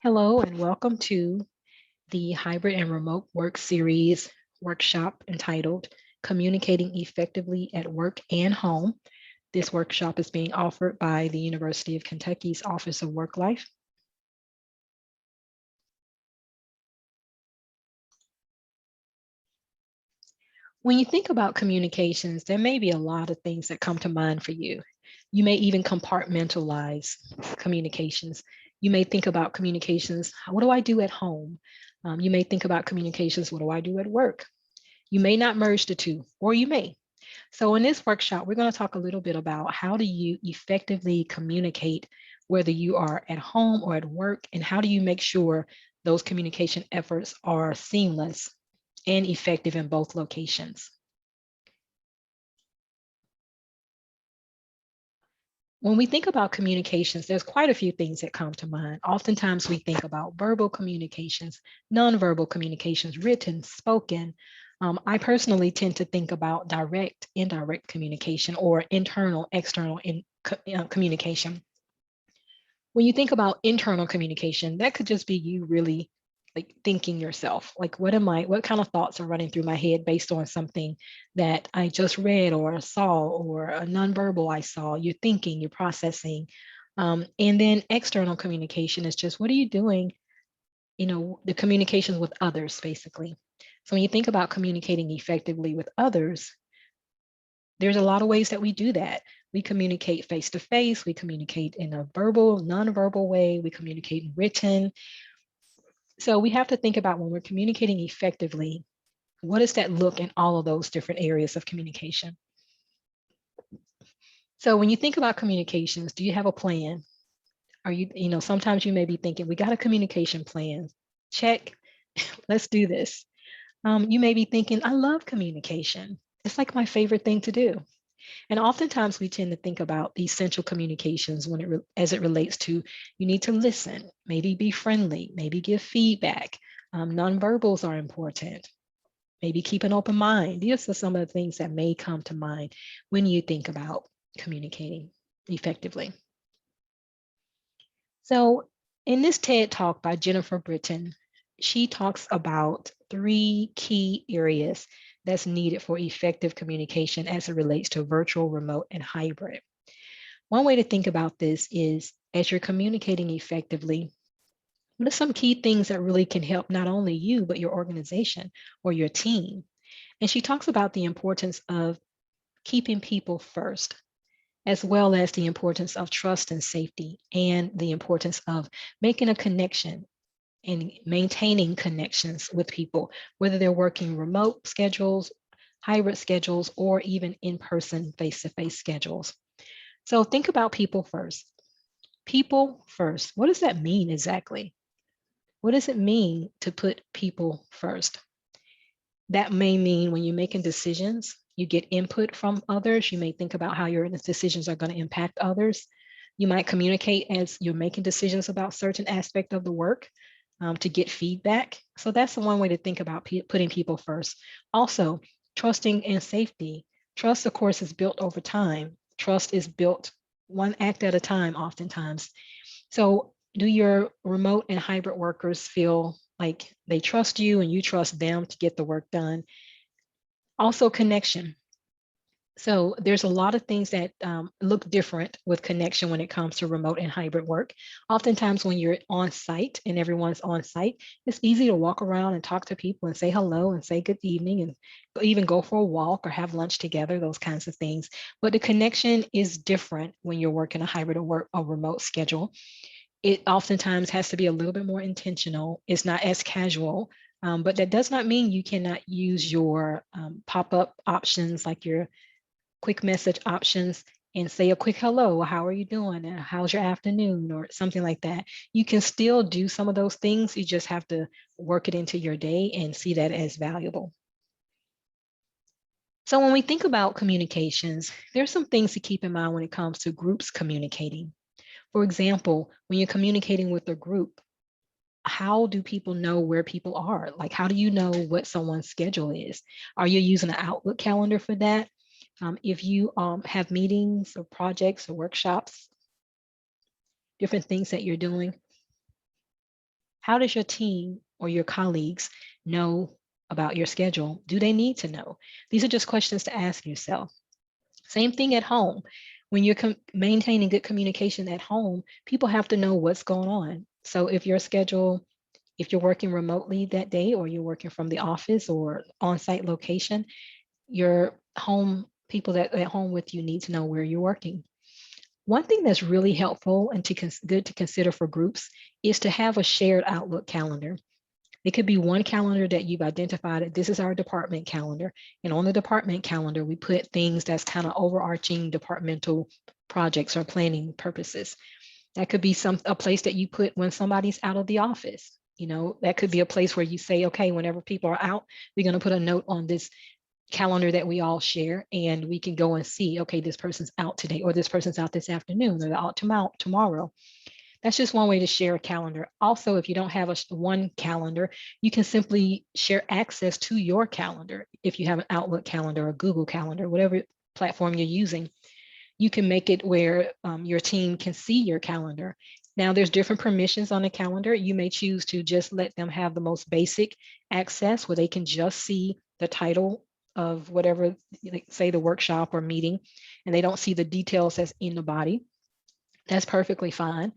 Hello and welcome to the Hybrid and Remote Work Series workshop entitled Communicating Effectively at Work and Home. This workshop is being offered by the University of Kentucky's Office of Work Life. When you think about communications, there may be a lot of things that come to mind for you. You may even compartmentalize communications. You may think about communications, what do I do at home? You may think about communications, what do I do at work? You may not merge the two, or you may. So in this workshop, we're going to talk a little bit about how do you effectively communicate, whether you are at home or at work, and how do you make sure those communication efforts are seamless and effective in both locations. When we think about communications, there's quite a few things that come to mind. Oftentimes we think about verbal communications, nonverbal communications, written, spoken. I personally tend to think about direct, indirect communication or internal, external communication. When you think about internal communication, that could just be you really like thinking yourself, like what kind of thoughts are running through my head based on something that I just read or saw or a nonverbal I saw. You're thinking, you're processing. And then external communication is just what are you doing, the communications with others, basically. So when you think about communicating effectively with others, there's a lot of ways that we do that. We communicate face to face, we communicate in a verbal, nonverbal way, we communicate in written. So we have to think about when we're communicating effectively, what does that look in all of those different areas of communication? So when you think about communications, do you have a plan? Are you, sometimes you may be thinking, we got a communication plan. Check, let's do this. You may be thinking, I love communication. It's like my favorite thing to do. And oftentimes we tend to think about essential communications as it relates to you need to listen, maybe be friendly, maybe give feedback. Nonverbals are important. Maybe keep an open mind. These are some of the things that may come to mind when you think about communicating effectively. So in this TED Talk by Jennifer Britton, she talks about 3 key areas that's needed for effective communication as it relates to virtual, remote, and hybrid. One way to think about this is as you're communicating effectively, what are some key things that really can help not only you, but your organization or your team? And she talks about the importance of keeping people first, as well as the importance of trust and safety, and the importance of making a connection and maintaining connections with people, whether they're working remote schedules, hybrid schedules, or even in-person face-to-face schedules. So think about people first. People first. What does that mean exactly? What does it mean to put people first? That may mean when you're making decisions, you get input from others. You may think about how your decisions are going to impact others. You might communicate as you're making decisions about certain aspect of the work to get feedback. So that's the one way to think about putting people first. Also, trusting and safety. Trust, of course, is built over time. Trust is built one act at a time, oftentimes. So do your remote and hybrid workers feel like they trust you and you trust them to get the work done? Also, connection. So there's a lot of things that look different with connection when it comes to remote and hybrid work. Oftentimes when you're on site and everyone's on site, it's easy to walk around and talk to people and say hello and say good evening and even go for a walk or have lunch together, those kinds of things. But the connection is different when you're working a hybrid or remote schedule. It oftentimes has to be a little bit more intentional. It's not as casual, but that does not mean you cannot use your pop-up options like your quick message options and say a quick hello, how are you doing? And how's your afternoon or something like that. You can still do some of those things. You just have to work it into your day and see that as valuable. So when we think about communications, there's some things to keep in mind when it comes to groups communicating. For example, when you're communicating with a group, how do people know where people are? Like, how do you know what someone's schedule is? Are you using an Outlook calendar for that? If you have meetings or projects or workshops, different things that you're doing, How does your team or your colleagues know about your schedule? Do they need to know? These are just questions to ask yourself. Same thing at home. When you're maintaining good communication at home, people have to know what's going on. So if your schedule, if you're working remotely that day, or you're working from the office or on-site location, your home people that at home with you need to know where you're working. One thing that's really helpful and good to consider for groups is to have a shared Outlook calendar. It could be one calendar that you've identified that this is our department calendar. And on the department calendar, we put things that's kind of overarching departmental projects or planning purposes. That could be a place that you put when somebody's out of the office. You know, that could be a place where you say, okay, whenever people are out, we're going to put a note on this calendar that we all share, and we can go and see, okay, this person's out today, or this person's out this afternoon, or they're out tomorrow. That's just one way to share a calendar. Also, if you don't have one calendar, you can simply share access to your calendar. If you have an Outlook calendar or Google calendar, whatever platform you're using, you can make it where your team can see your calendar. Now, there's different permissions on the calendar. You may choose to just let them have the most basic access where they can just see the title of whatever, say the workshop or meeting, and they don't see the details that's in the body. That's perfectly fine.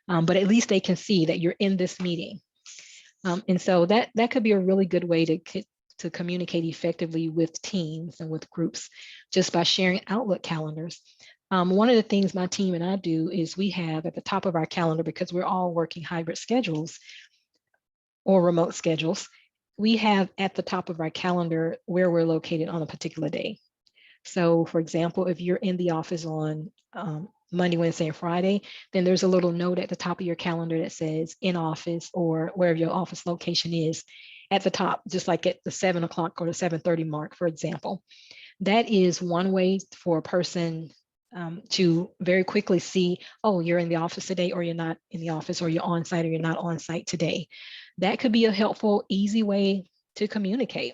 But at least they can see that you're in this meeting. And so that could be a really good way to communicate effectively with teams and with groups, just by sharing Outlook calendars. One of the things my team and I do is we have at the top of our calendar, because we're all working hybrid schedules or remote schedules, we have at the top of our calendar where we're located on a particular day. So for example, if you're in the office on Monday, Wednesday, and Friday, then there's a little note at the top of your calendar that says in office, or wherever your office location is at the top, just like at the 7 o'clock or the 7:30 mark, for example. That is one way for a person to very quickly see, oh, you're in the office today, or you're not in the office, or you're on site, or you're not on site today. That could be a helpful, easy way to communicate.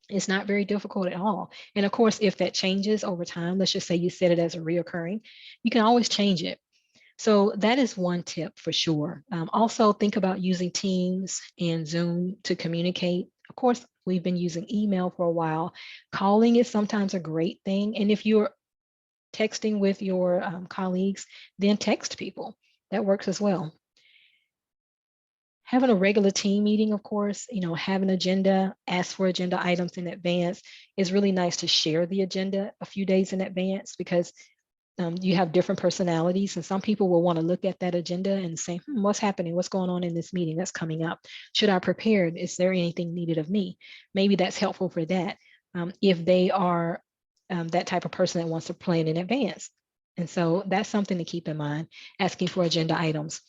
It's not very difficult at all. And of course, if that changes over time, let's just say you set it as a reoccurring, you can always change it. So that is one tip for sure. Also, think about using Teams and Zoom to communicate. Of course, we've been using email for a while. Calling is sometimes a great thing. And if you're texting with your colleagues, then text people. That works as well. Having a regular team meeting, of course, have an agenda, ask for agenda items in advance. Is really nice to share the agenda a few days in advance, because you have different personalities, and some people will want to look at that agenda and say, what's happening? What's going on in this meeting that's coming up? Should I prepare? Is there anything needed of me? Maybe that's helpful for that, if they are that type of person that wants to plan in advance. And so that's something to keep in mind, asking for agenda items.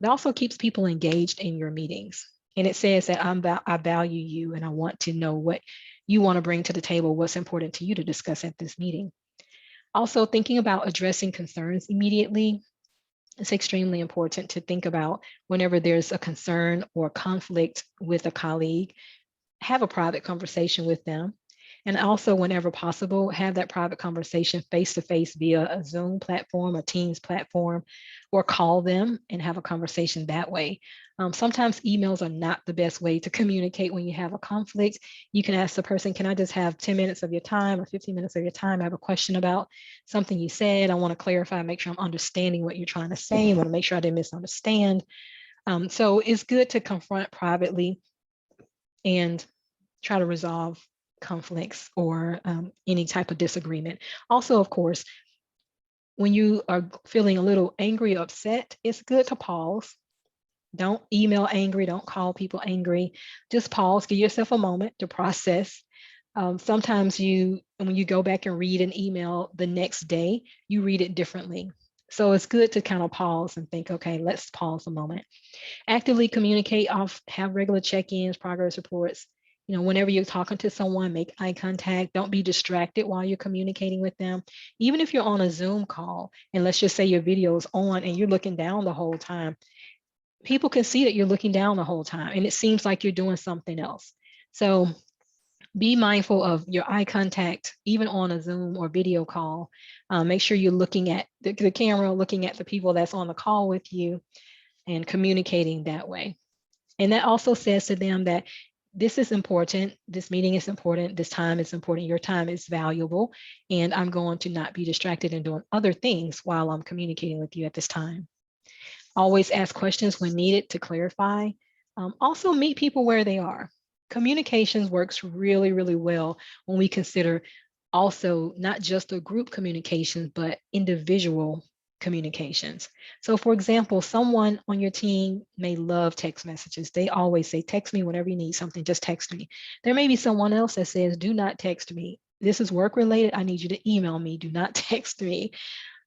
It also keeps people engaged in your meetings. And it says that I value you, and I want to know what you want to bring to the table, what's important to you to discuss at this meeting. Also, thinking about addressing concerns immediately. It's extremely important to think about whenever there's a concern or conflict with a colleague, have a private conversation with them. And also, whenever possible, have that private conversation face-to-face via a Zoom platform, a Teams platform, or call them and have a conversation that way. Sometimes emails are not the best way to communicate when you have a conflict. You can ask the person, can I just have 10 minutes of your time or 15 minutes of your time? I have a question about something you said. I want to clarify, make sure I'm understanding what you're trying to say. I want to make sure I didn't misunderstand. So it's good to confront privately and try to resolve conflicts or any type of disagreement. Also, of course, when you are feeling a little angry or upset, it's good to pause. Don't email angry, don't call people angry. Just pause, give yourself a moment to process. Sometimes when you go back and read an email the next day, you read it differently. So it's good to kind of pause and think, okay, let's pause a moment. Actively communicate, have regular check-ins, progress reports. Whenever you're talking to someone, make eye contact. Don't be distracted while you're communicating with them. Even if you're on a Zoom call, and let's just say your video is on and you're looking down the whole time, people can see that you're looking down the whole time and it seems like you're doing something else. So be mindful of your eye contact, even on a Zoom or video call. Make sure you're looking at the camera, looking at the people that's on the call with you, and communicating that way. And that also says to them that this is important, this meeting is important, this time is important, your time is valuable, and I'm going to not be distracted and doing other things while I'm communicating with you at this time. Always ask questions when needed to clarify. Also meet people where they are. Communications works really, really well when we consider also not just the group communications, but individual communications. So for example, someone on your team may love text messages. They always say, text me whenever you need something, just text me. There may be someone else that says, do not text me. This is work related. I need you to email me. Do not text me.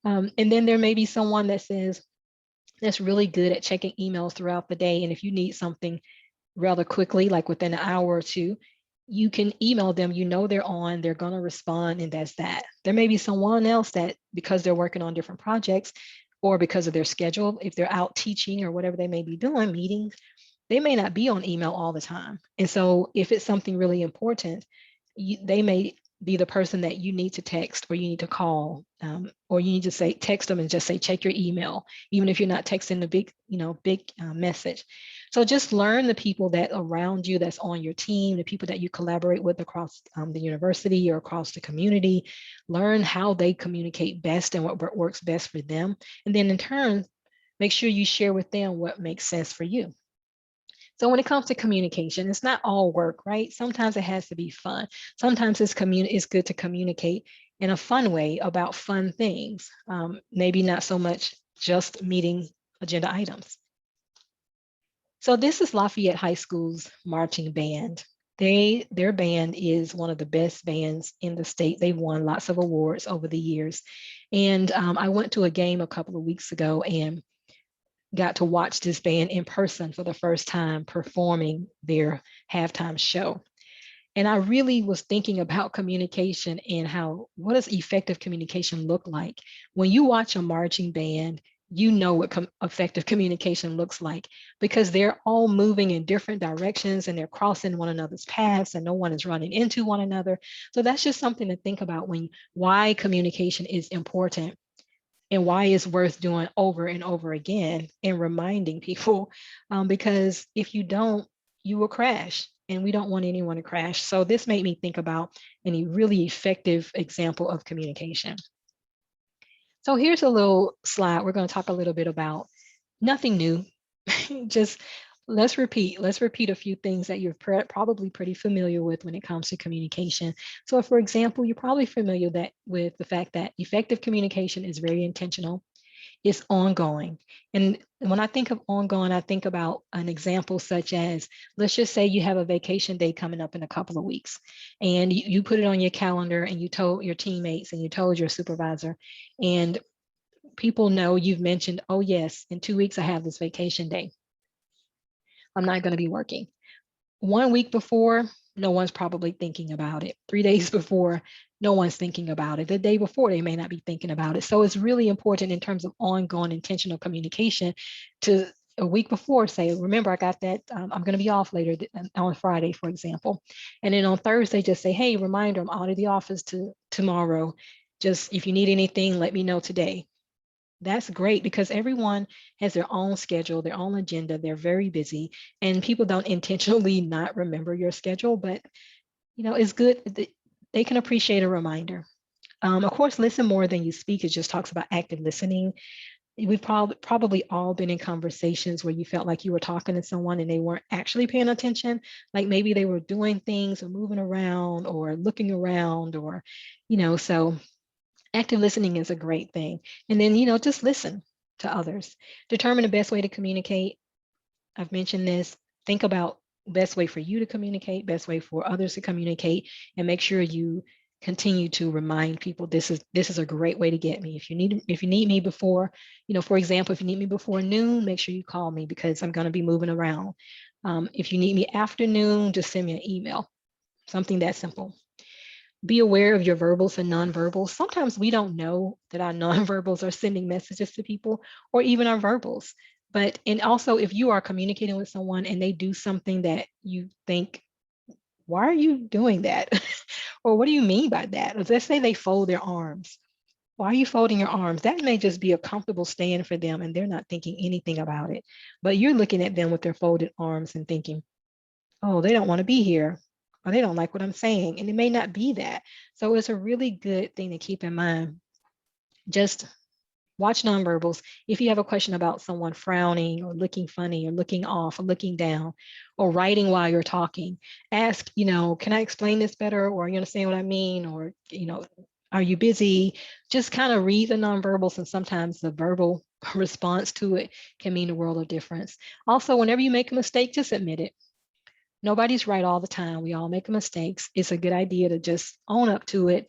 And then there may be someone that says, that's really good at checking emails throughout the day. And if you need something rather quickly, like within an hour or two, you can email them, you know they're on, they're going to respond, and that's that. There may be someone else that, because they're working on different projects or because of their schedule, if they're out teaching or whatever they may be doing, meetings, they may not be on email all the time. And so if it's something really important, they may be the person that you need to text or you need to call, or you need to say, text them and just say, check your email, even if you're not texting the big message. So just learn the people that around you, that's on your team, the people that you collaborate with across the university or across the community. Learn how they communicate best and what works best for them. And then in turn, make sure you share with them what makes sense for you. So when it comes to communication, it's not all work, right? Sometimes it has to be fun. Sometimes it's good to communicate in a fun way about fun things, maybe not so much just meeting agenda items. So this is Lafayette High School's marching band. Their band is one of the best bands in the state. They've won lots of awards over the years. And I went to a game a couple of weeks ago and got to watch this band in person for the first time performing their halftime show. And I really was thinking about communication and what does effective communication look like? When you watch a marching band, you know what effective communication looks like, because they're all moving in different directions and they're crossing one another's paths and no one is running into one another. So that's just something to think about why communication is important and why it's worth doing over and over again and reminding people, because if you don't, you will crash, and we don't want anyone to crash. So this made me think about any really effective example of communication. So here's a little slide. We're going to talk a little bit about nothing new. Just let's repeat a few things that you're probably pretty familiar with when it comes to communication. So for example, you're probably familiar with the fact that effective communication is very intentional. It's ongoing. And when I think of ongoing, I think about an example such as, let's just say you have a vacation day coming up in a couple of weeks, and you put it on your calendar and you told your teammates and you told your supervisor, and people know you've mentioned, oh yes, in 2 weeks I have this vacation day. I'm not going to be working. 1 week before, no one's probably thinking about it. 3 days before, no one's thinking about it. The day before, they may not be thinking about it. So it's really important in terms of ongoing intentional communication to a week before say, remember, I got that, I'm going to be off later on Friday, for example. And then on Thursday, just say, hey, reminder, I'm out of the office tomorrow. Just if you need anything, let me know today. That's great, because everyone has their own schedule, their own agenda. They're very busy, and people don't intentionally not remember your schedule, but it's good. They can appreciate a reminder. Of course, listen more than you speak. It just talks about active listening. We've probably all been in conversations where you felt like you were talking to someone and they weren't actually paying attention. Like maybe they were doing things or moving around or looking around, or, so active listening is a great thing. And then, just listen to others. Determine the best way to communicate. I've mentioned this. Think about best way for you to communicate, best way for others to communicate, and make sure you continue to remind people this is a great way to get me. If you need me before, for example, if you need me before noon, make sure you call me, because I'm going to be moving around. If you need me afternoon, just send me an email. Something that simple. Be aware of your verbals and nonverbals. Sometimes we don't know that our nonverbals are sending messages to people, or even our verbals. And also, if you are communicating with someone and they do something that you think, why are you doing that? Or what do you mean by that? Let's say they fold their arms. Why are you folding your arms? That may just be a comfortable stand for them and they're not thinking anything about it. But you're looking at them with their folded arms and thinking, oh, they don't want to be here or they don't like what I'm saying. And it may not be that. So it's a really good thing to keep in mind. Just watch nonverbals. If you have a question about someone frowning or looking funny or looking off or looking down or writing while you're talking, ask, can I explain this better? Or you understand what I mean? Or, are you busy? Just kind of read the nonverbals, and sometimes the verbal response to it can mean a world of difference. Also, whenever you make a mistake, just admit it. Nobody's right all the time. We all make mistakes. It's a good idea to just own up to it.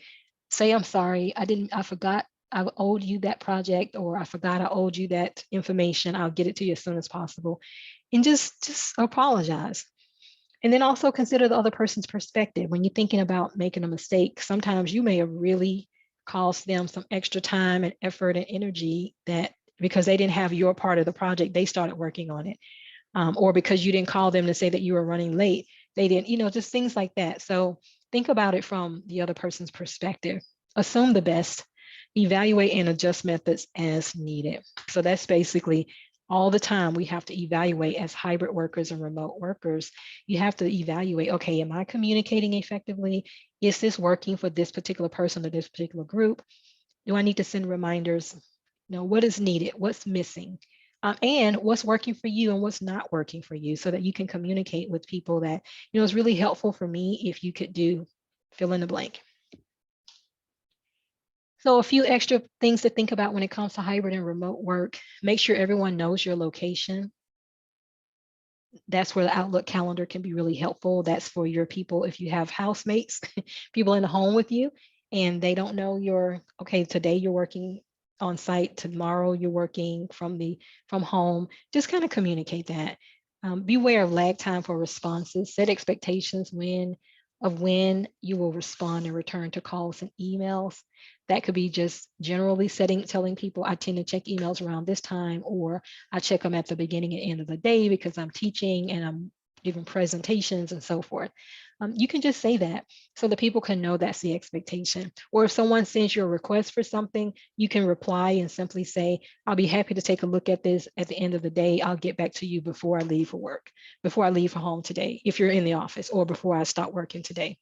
Say, I'm sorry, I forgot I owed you that project, or I forgot I owed you that information. I'll get it to you as soon as possible. And just apologize. And then also consider the other person's perspective. When you're thinking about making a mistake, sometimes you may have really cost them some extra time and effort and energy that because they didn't have your part of the project, they started working on it. Or because you didn't call them to say that you were running late, they didn't, just things like that. So think about it from the other person's perspective. Assume the best, evaluate and adjust methods as needed. So that's basically all the time we have to evaluate as hybrid workers and remote workers. You have to evaluate, okay, am I communicating effectively? Is this working for this particular person or this particular group? Do I need to send reminders? What is needed? What's missing? And what's working for you and what's not working for you, so that you can communicate with people. That, is really helpful for me if you could do fill in the blank. So a few extra things to think about when it comes to hybrid and remote work. Make sure everyone knows your location. That's where the Outlook calendar can be really helpful. That's for your people. If you have housemates, people in the home with you, and they don't know okay, today you're working on site, tomorrow you're working from home, just kind of communicate that. Beware of lag time for responses. Set expectations when you will respond and return to calls and emails. That could be just generally telling people, I tend to check emails around this time, or I check them at the beginning and end of the day because I'm teaching and I'm giving presentations and so forth. You can just say that so that people can know that's the expectation. Or if someone sends you a request for something, you can reply and simply say, I'll be happy to take a look at this at the end of the day. I'll get back to you before I leave for work, before I leave for home today, if you're in the office, or before I stop working today.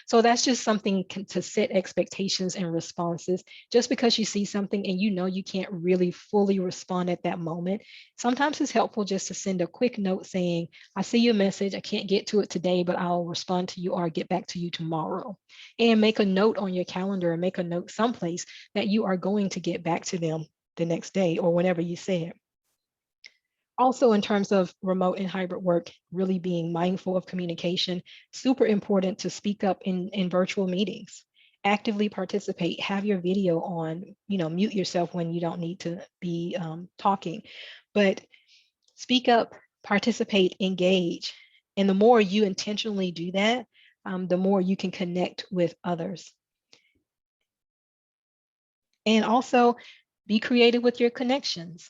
So that's just something to set expectations and responses. Just because you see something and you can't really fully respond at that moment, sometimes it's helpful just to send a quick note saying, I see your message, I can't get to it today, but I'll respond to you or get back to you tomorrow. And make a note on your calendar, or make a note someplace that you are going to get back to them the next day or whenever you say it. Also, in terms of remote and hybrid work, really being mindful of communication, super important to speak up in virtual meetings. Actively participate, have your video on, mute yourself when you don't need to be talking, but speak up, participate, engage. And the more you intentionally do that, the more you can connect with others. And also be creative with your connections.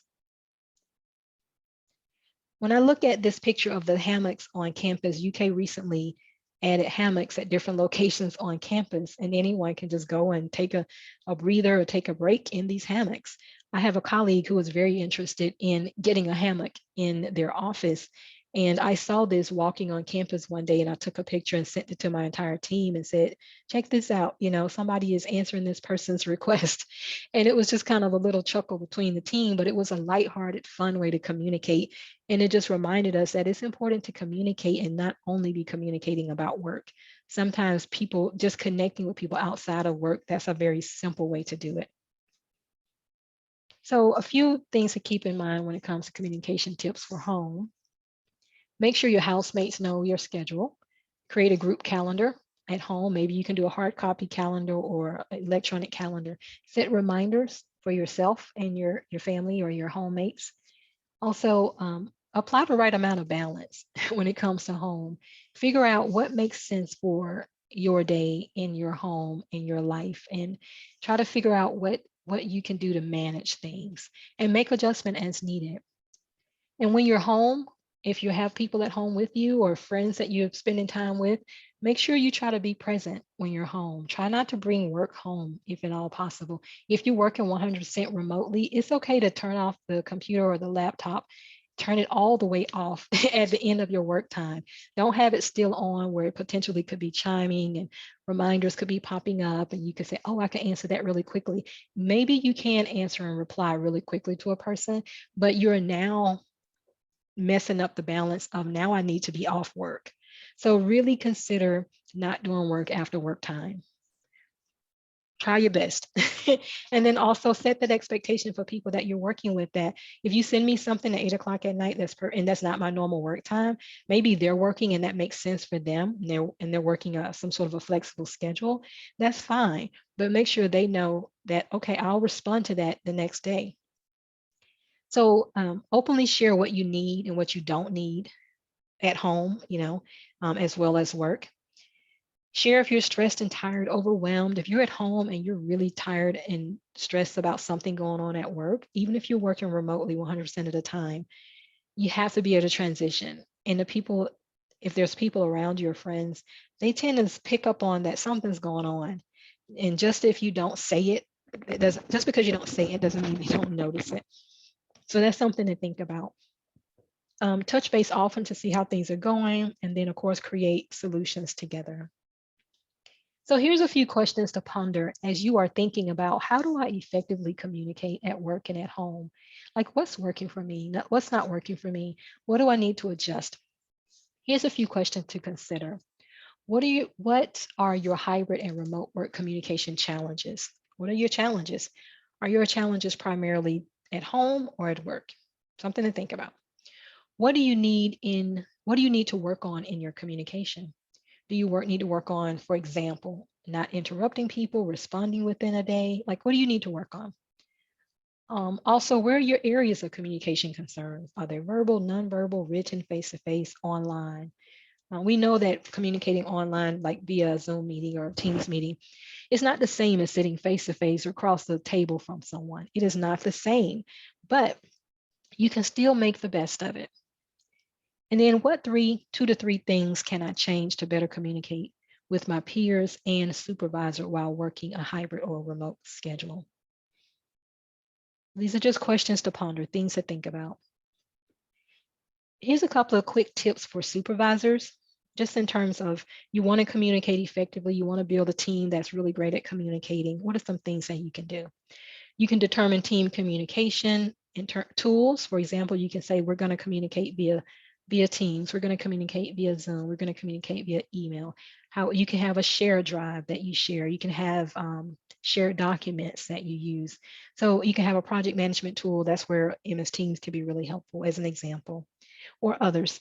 When I look at this picture of the hammocks on campus, UK recently added hammocks at different locations on campus, and anyone can just go and take a breather or take a break in these hammocks. I have a colleague who was very interested in getting a hammock in their office. And I saw this walking on campus one day, and I took a picture and sent it to my entire team and said, check this out, somebody is answering this person's request. And it was just kind of a little chuckle between the team, but it was a lighthearted, fun way to communicate. And it just reminded us that it's important to communicate and not only be communicating about work. Sometimes people just connecting with people outside of work, that's a very simple way to do it. So a few things to keep in mind when it comes to communication tips for home. Make sure your housemates know your schedule. Create a group calendar at home. Maybe you can do a hard copy calendar or electronic calendar. Set reminders for yourself and your family or your homemates. Also, apply the right amount of balance when it comes to home. Figure out what makes sense for your day in your home, in your life, and try to figure out what you can do to manage things and make adjustment as needed. And when you're home, If you have people at home with you or friends that you're spending time with, make sure you try to be present when you're home. Try not to bring work home if at all possible. If you're working 100% remotely, it's okay to turn off the computer or the laptop, turn it all the way off at the end of your work time. Don't have it still on where it potentially could be chiming and reminders could be popping up and you could say, oh, I can answer that really quickly. Maybe you can answer and reply really quickly to a person, but you're now messing up the balance of now I need to be off work. So really consider not doing work after work time. Try your best. And then also set that expectation for people that you're working with, that if you send me something at 8 o'clock at night, and that's not my normal work time, maybe they're working and that makes sense for them and they're working some sort of a flexible schedule, that's fine. But make sure they know that, okay, I'll respond to that the next day. So openly share what you need and what you don't need at home, as well as work. Share if you're stressed and tired, overwhelmed. If you're at home and you're really tired and stressed about something going on at work, even if you're working remotely 100% of the time, you have to be able to transition. And the people, if there's people around you or friends, they tend to pick up on that something's going on. And just if you don't say it, just because you don't say it doesn't mean you don't notice it. So that's something to think about. Touch base often to see how things are going, and then of course create solutions together. So here's a few questions to ponder as you are thinking about, how do I effectively communicate at work and at home? Like, what's working for me? What's not working for me? What do I need to adjust? Here's a few questions to consider. What are your hybrid and remote work communication challenges? What are your challenges? Are your challenges primarily at home or at work? Something to think about. What do you need to work on in your communication? Do you need to work on, for example, not interrupting people, responding within a day? Like, what do you need to work on? Also, where are your areas of communication concerns? Are they verbal, nonverbal, written, face-to-face, online? We know that communicating online, like via a Zoom meeting or Teams meeting, is not the same as sitting face-to-face or across the table from someone. It is not the same, but you can still make the best of it. And then what 2 to 3 things can I change to better communicate with my peers and supervisor while working a hybrid or remote schedule? These are just questions to ponder, things to think about. Here's a couple of quick tips for supervisors, just in terms of you want to communicate effectively, you want to build a team that's really great at communicating. What are some things that you can do? You can determine team communication tools. For example, you can say, we're going to communicate via Teams, we're going to communicate via Zoom, we're going to communicate via email. How you can have a share drive that you share. You can have shared documents that you use. So you can have a project management tool. That's where MS Teams can be really helpful as an example, or others.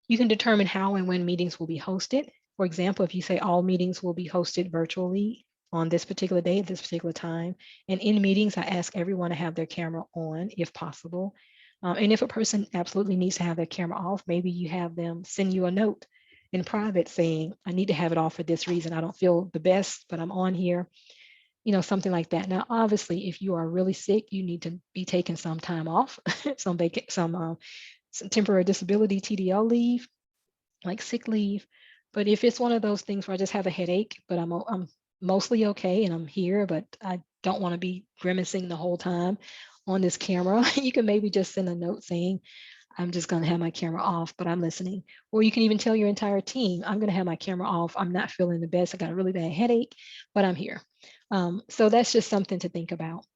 You can determine how and when meetings will be hosted. For example, if you say all meetings will be hosted virtually on this particular day at this particular time, and in meetings, I ask everyone to have their camera on if possible. And if a person absolutely needs to have their camera off, maybe you have them send you a note in private saying, I need to have it off for this reason. I don't feel the best, but I'm on here, something like that. Now, obviously, if you are really sick, you need to be taking some time off, some temporary disability, TDL leave, like sick leave. But if it's one of those things where I just have a headache, but I'm mostly okay and I'm here, but I don't want to be grimacing the whole time on this camera, you can maybe just send a note saying, I'm just going to have my camera off, but I'm listening. Or you can even tell your entire team, I'm going to have my camera off. I'm not feeling the best. I got a really bad headache, but I'm here. So that's just something to think about.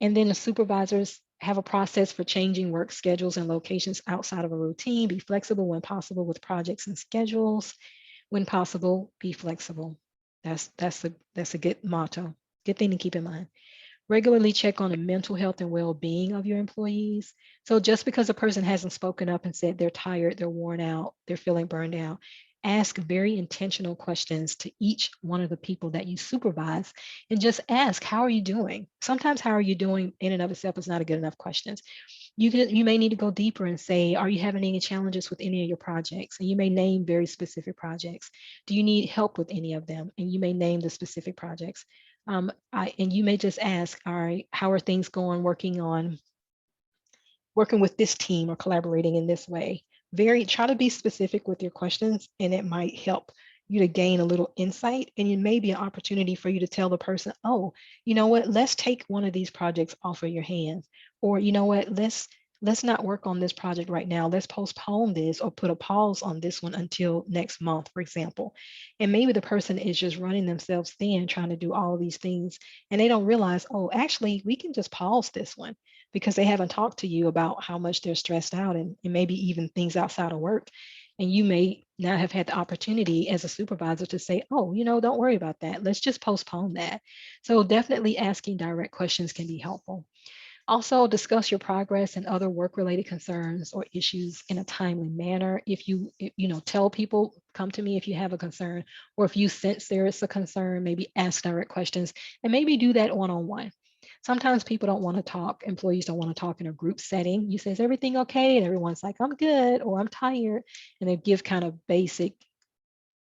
And then the supervisors have a process for changing work schedules and locations outside of a routine. Be flexible when possible with projects and schedules. When possible, be flexible. That's a good motto, good thing to keep in mind. Regularly check on the mental health and well-being of your employees. So just because a person hasn't spoken up and said they're tired, they're worn out, they're feeling burned out, ask very intentional questions to each one of the people that you supervise, and just ask, how are you doing? Sometimes how are you doing in and of itself is not a good enough question. You may need to go deeper and say, are you having any challenges with any of your projects? And you may name very specific projects. Do you need help with any of them? And you may name the specific projects. And you may just ask, all right, how are things going working with this team or collaborating in this way? Try to be specific with your questions, and it might help you to gain a little insight, and it may be an opportunity for you to tell the person, oh, you know what, let's take one of these projects off of your hands, or you know what, let's not work on this project right now, let's postpone this or put a pause on this one until next month, for example. And maybe the person is just running themselves thin trying to do all of these things, and they don't realize, oh, actually we can just pause this one, because they haven't talked to you about how much they're stressed out, and maybe even things outside of work. And you may not have had the opportunity as a supervisor to say, oh, don't worry about that. Let's just postpone that. So definitely asking direct questions can be helpful. Also, discuss your progress and other work-related concerns or issues in a timely manner. Tell people, come to me if you have a concern, or if you sense there is a concern, maybe ask direct questions, and maybe do that one-on-one. Sometimes people don't want to talk, employees don't want to talk in a group setting. You say, is everything okay? And everyone's like, I'm good, or I'm tired. And they give kind of basic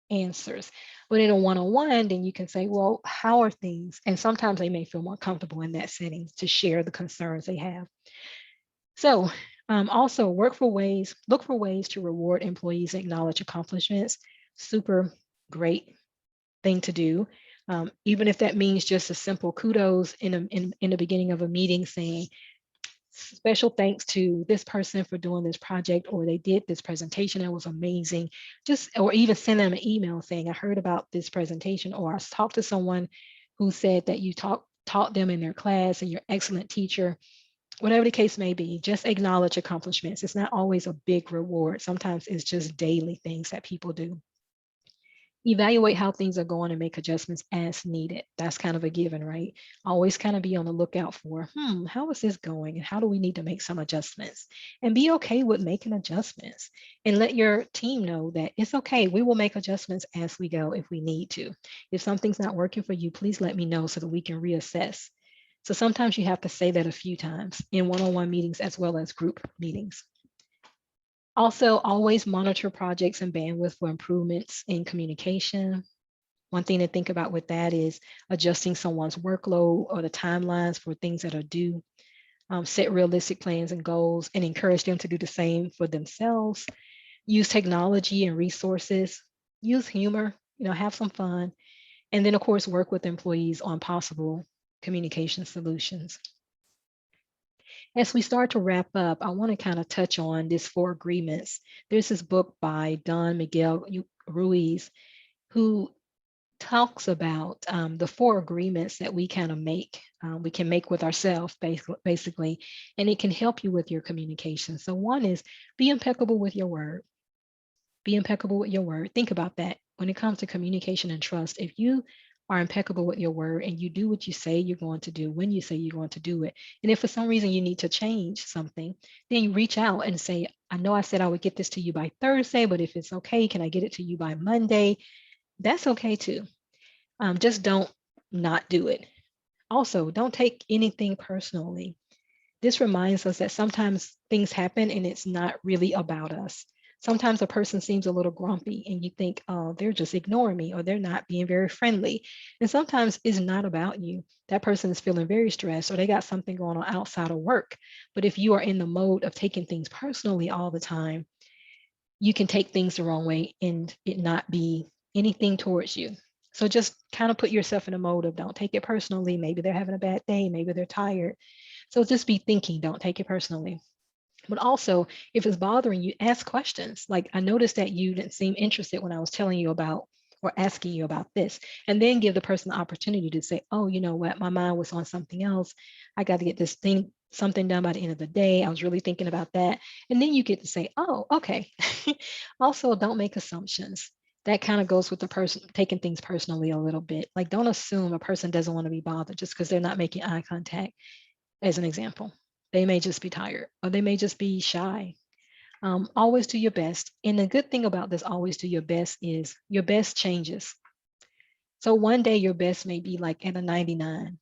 answers. But in a one-on-one, then you can say, well, how are things? And sometimes they may feel more comfortable in that setting to share the concerns they have. So also look for ways to reward employees and acknowledge accomplishments. Super great thing to do. Even if that means just a simple kudos in the beginning of a meeting, saying, special thanks to this person for doing this project, or they did this presentation, it was amazing. Or even send them an email saying, I heard about this presentation, or I talked to someone who said that you taught them in their class and you're an excellent teacher. Whatever the case may be, just acknowledge accomplishments. It's not always a big reward. Sometimes it's just daily things that people do. Evaluate how things are going and make adjustments as needed. That's kind of a given, right? Always kind of be on the lookout for, how is this going? And how do we need to make some adjustments? And be okay with making adjustments. And let your team know that it's okay. We will make adjustments as we go if we need to. If something's not working for you, please let me know so that we can reassess. So sometimes you have to say that a few times in one-on-one meetings as well as group meetings. Also, always monitor projects and bandwidth for improvements in communication. One thing to think about with that is adjusting someone's workload or the timelines for things that are due. Set realistic plans and goals and encourage them to do the same for themselves. Use technology and resources. Use humor, have some fun. And then, of course, work with employees on possible communication solutions. As we start to wrap up, I want to kind of touch on these 4 agreements. There's this book by Don Miguel Ruiz, who talks about the 4 agreements that we kind of make. We can make with ourselves, basically, and it can help you with your communication. So one is, be impeccable with your word. Be impeccable with your word. Think about that. When it comes to communication and trust, if you are impeccable with your word and you do what you say you're going to do when you say you're going to do it, and if for some reason you need to change something, then you reach out and say, I know I said I would get this to you by Thursday, but if it's okay, can I get it to you by Monday? That's okay too. Just don't not do it. Also, don't take anything personally. This reminds us that sometimes things happen and it's not really about us. Sometimes a person seems a little grumpy and you think, oh, they're just ignoring me, or they're not being very friendly. And sometimes it's not about you. That person is feeling very stressed, or they got something going on outside of work. But if you are in the mode of taking things personally all the time, you can take things the wrong way and it not be anything towards you. So just kind of put yourself in a mode of, don't take it personally. Maybe they're having a bad day, maybe they're tired. So just be thinking, don't take it personally. But also, if it's bothering you, ask questions. Like, I noticed that you didn't seem interested when I was telling you about or asking you about this. And then give the person the opportunity to say, oh, you know what, my mind was on something else. I got to get something done by the end of the day. I was really thinking about that. And then you get to say, oh, okay. Also, don't make assumptions. That kind of goes with the person taking things personally a little bit. Like, don't assume a person doesn't want to be bothered just because they're not making eye contact, as an example. They may just be tired, or they may just be shy. Always do your best. And the good thing about this always do your best is your best changes. So one day your best may be like at a 99.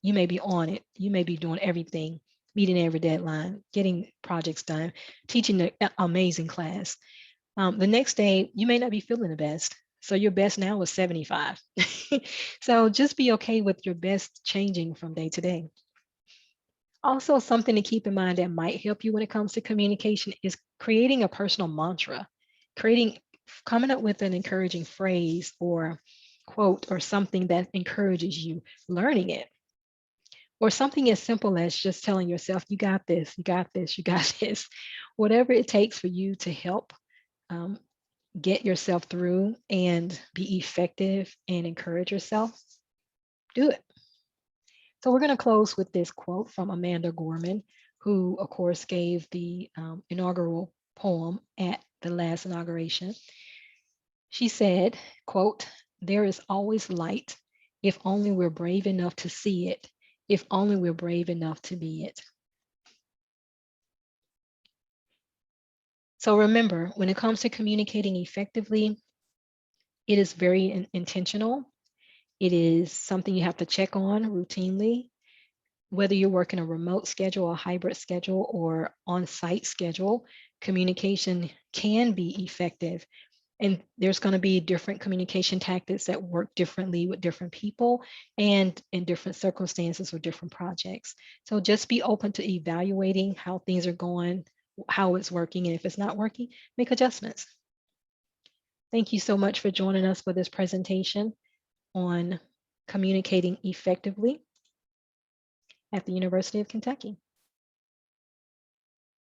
You may be on it. You may be doing everything, meeting every deadline, getting projects done, teaching an amazing class. The next day, you may not be feeling the best. So your best now is 75. So just be okay with your best changing from day to day. Also, something to keep in mind that might help you when it comes to communication is creating a personal mantra, creating, coming up with an encouraging phrase or quote or something that encourages you, learning it, or something as simple as just telling yourself, you got this, you got this, you got this, whatever it takes for you to help um, get yourself through and be effective and encourage yourself, do it. So we're going to close with this quote from Amanda Gorman, who, of course, gave the inaugural poem at the last inauguration. She said, quote, "There is always light if only we're brave enough to see it, if only we're brave enough to be it." So remember, when it comes to communicating effectively, it is very intentional. It is something you have to check on routinely. Whether you're working a remote schedule, a hybrid schedule, or on-site schedule, communication can be effective. And there's going to be different communication tactics that work differently with different people and in different circumstances with different projects. So just be open to evaluating how things are going, how it's working, and if it's not working, make adjustments. Thank you so much for joining us for this presentation on communicating effectively at the University of Kentucky.